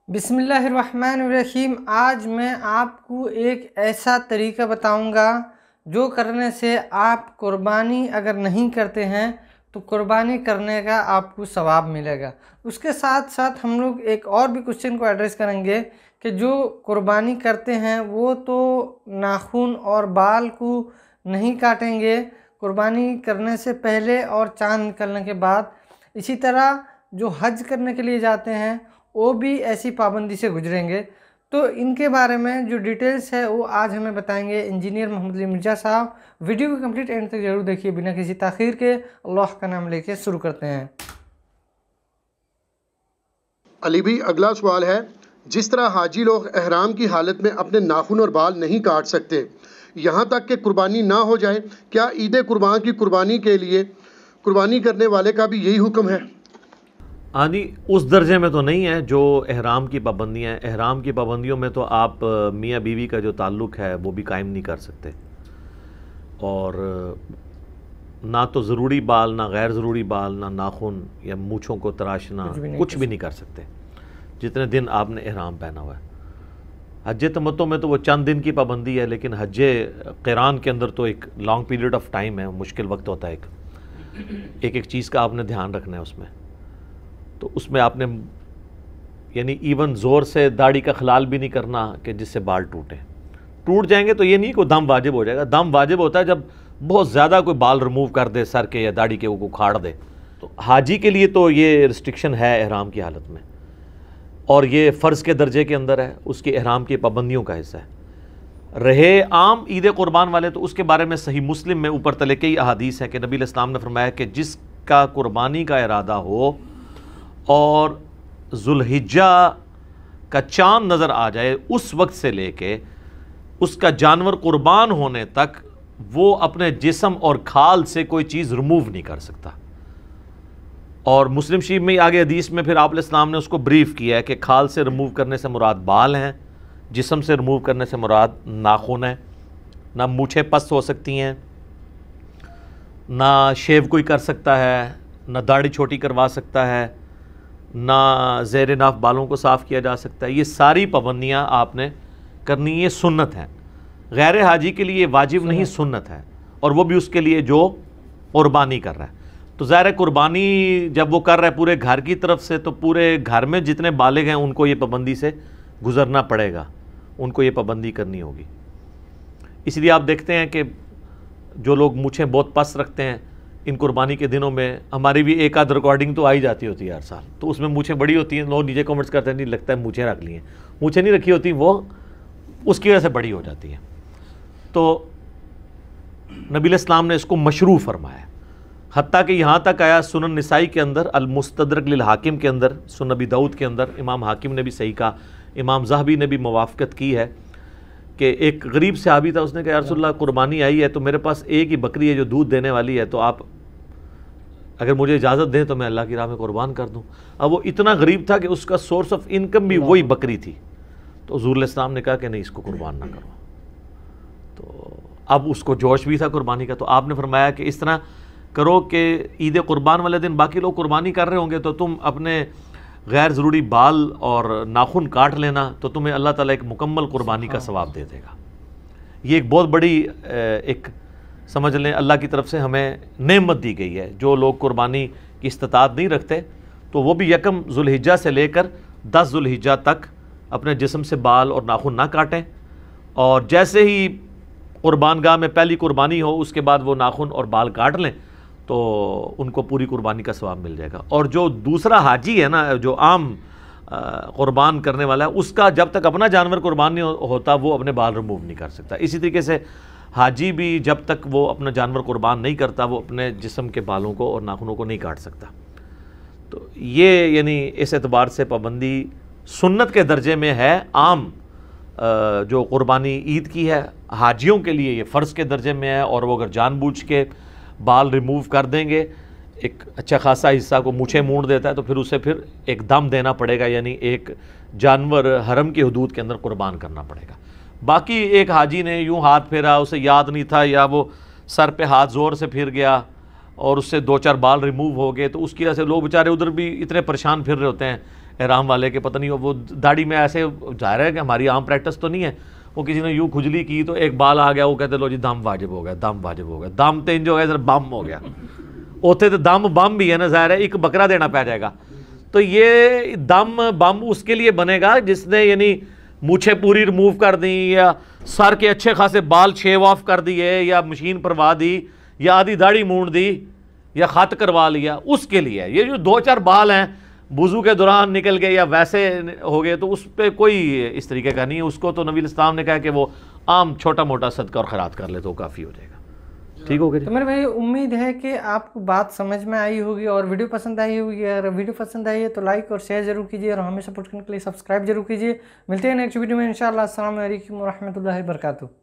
बिस्मिल्लाहिर्रहमानिर्रहीम। आज मैं आपको एक ऐसा तरीका बताऊंगा जो करने से आप कुर्बानी अगर नहीं करते हैं तो कुर्बानी करने का आपको सवाब मिलेगा। उसके साथ साथ हम लोग एक और भी क्वेश्चन को एड्रेस करेंगे कि जो कुर्बानी करते हैं वो तो नाखून और बाल को नहीं काटेंगे कुर्बानी करने से पहले और चांद निकलने के बाद। इसी तरह जो हज करने के लिए जाते हैं वो भी ऐसी पाबंदी से गुजरेंगे। तो इनके बारे में जो डिटेल्स है वो आज हमें बताएंगे इंजीनियर मोहम्मद अली मिर्जा साहब। वीडियो को कंप्लीट एंड तक जरूर देखिए बिना किसी ताख़ीर के। अल्लाह का नाम लेके शुरू करते हैं। अली भी अगला सवाल है, जिस तरह हाजी लोग एहराम की हालत में अपने नाखून और बाल नहीं काट सकते यहाँ तक कि कुर्बानी ना हो जाए, क्या ईद कुर्बान की कुर्बानी के लिए कुर्बानी करने वाले का भी यही हुक्म है? आनी उस दर्जे में तो नहीं है जो एहराम की पाबंदियाँ हैं। एहराम की पाबंदियों में तो आप मियाँ बीवी का जो ताल्लुक़ है वो भी कायम नहीं कर सकते, और ना तो ज़रूरी बाल, ना गैर ज़रूरी बाल, ना नाखून या मूँछों को तराशना, कुछ भी नहीं कर सकते जितने दिन आपने एहराम पहना हुआ है। हज तमत्तो में तो वो चंद दिन की पाबंदी है, लेकिन हज क़िरान के अंदर तो एक लॉन्ग पीरियड ऑफ टाइम है, मुश्किल वक्त होता है। एक चीज़ का आपने ध्यान रखना है उसमें, तो उसमें आपने यानी इवन ज़ोर से दाढ़ी का खलाल भी नहीं करना कि जिससे बाल टूट जाएंगे। तो ये नहीं कोई दम वाजिब हो जाएगा। दम वाजिब होता है जब बहुत ज़्यादा कोई बाल रिमूव कर दे सर के या दाढ़ी के, वो उखाड़ दे। तो हाजी के लिए तो ये रिस्ट्रिक्शन है एहराम की हालत में, और ये फ़र्ज़ के दर्जे के अंदर है, उसकी एहराम की पाबंदियों का हिस्सा है। रहे आम ईद कुर्बान वाले, तो उसके बारे में सही मुस्लिम में ऊपर तले कई अहादीस है कि नबी इस्लाम ने फरमाया कि जिसका कुर्बानी का इरादा हो और जुल्हिज्जा का चाँद नज़र आ जाए, उस वक्त से लेके उसका जानवर कुर्बान होने तक वो अपने जिस्म और खाल से कोई चीज़ रिमूव नहीं कर सकता। और मुस्लिम शरीफ में आगे हदीस में फिर आप इस्लाम ने उसको ब्रीफ किया है कि खाल से रिमूव करने से मुराद बाल हैं, जिस्म से रिमूव करने से मुराद नाखून है। ना मूछें पस्त हो सकती हैं, ना शेव कोई कर सकता है, ना दाढ़ी छोटी करवा सकता है, ना ज़ेर नाफ बालों को साफ़ किया जा सकता है। ये सारी पाबंदियाँ आपने करनी, ये सुन्नत है। गैर हाजी के लिए वाजिब नहीं, सुन्नत है, और वो भी उसके लिए जो कुर्बानी कर रहा है। तो ज़ाहिर है कुर्बानी जब वो कर रहा है पूरे घर की तरफ से, तो पूरे घर में जितने बालिग हैं उनको ये पाबंदी से गुज़रना पड़ेगा, उनको ये पाबंदी करनी होगी। इसलिए आप देखते हैं कि जो लोग मूछें बहुत पस्त रखते हैं इन कुर्बानी के दिनों में, हमारी भी एक आध रिकॉर्डिंग तो आई जाती होती है हर साल, तो उसमें मूछें बड़ी होती हैं। लोग नीचे कमेंट्स करते हैं नहीं लगता है मूछें रख ली हैं, मूछें नहीं रखी होती, वो उसकी वजह से बड़ी हो जाती हैं। तो नबी इस्लाम ने इसको मशरू फरमाया, हत्ता कि यहाँ तक आया सुनन निसाई के अंदर, अल मुस्तदरक लिल हाकिम के अंदर, सुनन नबी दाऊद के अंदर इमाम हाकिम ने भी सही कहा, इमाम ज़हबी ने भी मुवाफ़क़त की है कि एक गरीब सहाबी था, उसने कहा या रसूलल्लाह कुर्बानी आई है तो मेरे पास एक ही बकरी है जो दूध देने वाली है, तो आप अगर मुझे इजाज़त दें तो मैं अल्लाह की राह में कुर्बान कर दूं। अब वो इतना गरीब था कि उसका सोर्स ऑफ इनकम भी वही बकरी थी। तो हुज़ूर इस्लाम ने कहा कि नहीं, इसको कुर्बान ना करो। तो अब उसको जोश भी था कुर्बानी का, तो आपने फरमाया कि इस तरह करो कि ईद कुर्बान वाले दिन बाकी लोग कुर्बानी कर रहे होंगे तो तुम अपने गैर ज़रूरी बाल और नाखून काट लेना, तो तुम्हें अल्लाह ताला एक मुकम्मल कुर्बानी का सवाब दे देगा। ये एक बहुत बड़ी एक समझ लें अल्लाह की तरफ से हमें नेमत दी गई है। जो लोग कुर्बानी की इस्तिताअत नहीं रखते तो वो भी यकम जुल्हिज्जा से लेकर 10 जुल्हिज्जा तक अपने जिस्म से बाल और नाखून ना काटें, और जैसे ही कुर्बानगाह में पहली कुर्बानी हो उसके बाद वो नाखून और बाल काट लें तो उनको पूरी कुर्बानी का सवाब मिल जाएगा। और जो दूसरा हाजी है ना, जो आम कुर्बान करने वाला है, उसका जब तक अपना जानवर कुर्बान नहीं होता वो अपने बाल रिमूव नहीं कर सकता। इसी तरीके से हाजी भी जब तक वो अपना जानवर कुर्बान नहीं करता वो अपने जिस्म के बालों को और नाखूनों को नहीं काट सकता। तो ये यानी इस एतबार से पाबंदी सुन्नत के दर्जे में है। आम जो कुर्बानी ईद की है, हाजियों के लिए ये फ़र्ज़ के दर्जे में है, और वो अगर जानबूझ के बाल रिमूव कर देंगे, एक अच्छा खासा हिस्सा को मूछें मूंड देता है, तो फिर उसे फिर एक दम देना पड़ेगा, यानी एक जानवर हरम की हदूद के अंदर कुर्बान करना पड़ेगा। बाकी एक हाजी ने यूँ हाथ फेरा, उसे याद नहीं था, या वो सर पे हाथ ज़ोर से फिर गया और उससे 2-4 बाल रिमूव हो गए, तो उसकी वजह से लोग बेचारे उधर भी इतने परेशान फिर रहे होते हैं احرام والے کے پتہ نہیں وہ داڑھی میں ایسے ظاہر ہے کہ ہماری عام پریکٹس تو نہیں ہے، وہ کسی نے یوں کھجلی کی تو ایک بال آ گیا، وہ کہتے لو جی دم واجب ہو گیا، دم واجب ہو گیا، دم تو انج ہو گیا ذرا بم ہو گیا، اوتے تو دم بم بھی ہے نا، ظاہر ہے ایک بکرا دینا پہ جائے گا. تو یہ دم بم اس کے لیے بنے گا جس نے یعنی مونچھیں پوری ریموو کر دیں، یا سر کے اچھے خاصے بال شیو آف کر دیے، یا مشین پروا دی، یا آدھی داڑھی مونڈ دی، یا خط کروا لیا، اس کے لیے. یہ جو 2-4 بال ہیں وضو کے دوران نکل گئے یا ویسے ہو گئے تو اس پہ کوئی اس طریقے کا نہیں ہے. اس کو تو نبی الاسلام نے کہا کہ وہ عام چھوٹا موٹا صدقہ اور خیرات کر لے تو کافی ہو جائے گا. ٹھیک ہو گیا. تو میرے بھائی امید ہے کہ آپ کو بات سمجھ میں آئی ہوگی اور ویڈیو پسند آئی ہوگی. اگر ویڈیو پسند آئی ہے تو لائک اور شیئر ضرور کیجیے اور ہمیں سپورٹ کرنے کے لیے سبسکرائب ضرور کیجیے. ملتے ہیں نیکسٹ ویڈیو میں انشاءاللہ. السلام علیکم ورحمۃ اللہ وبرکاتہ.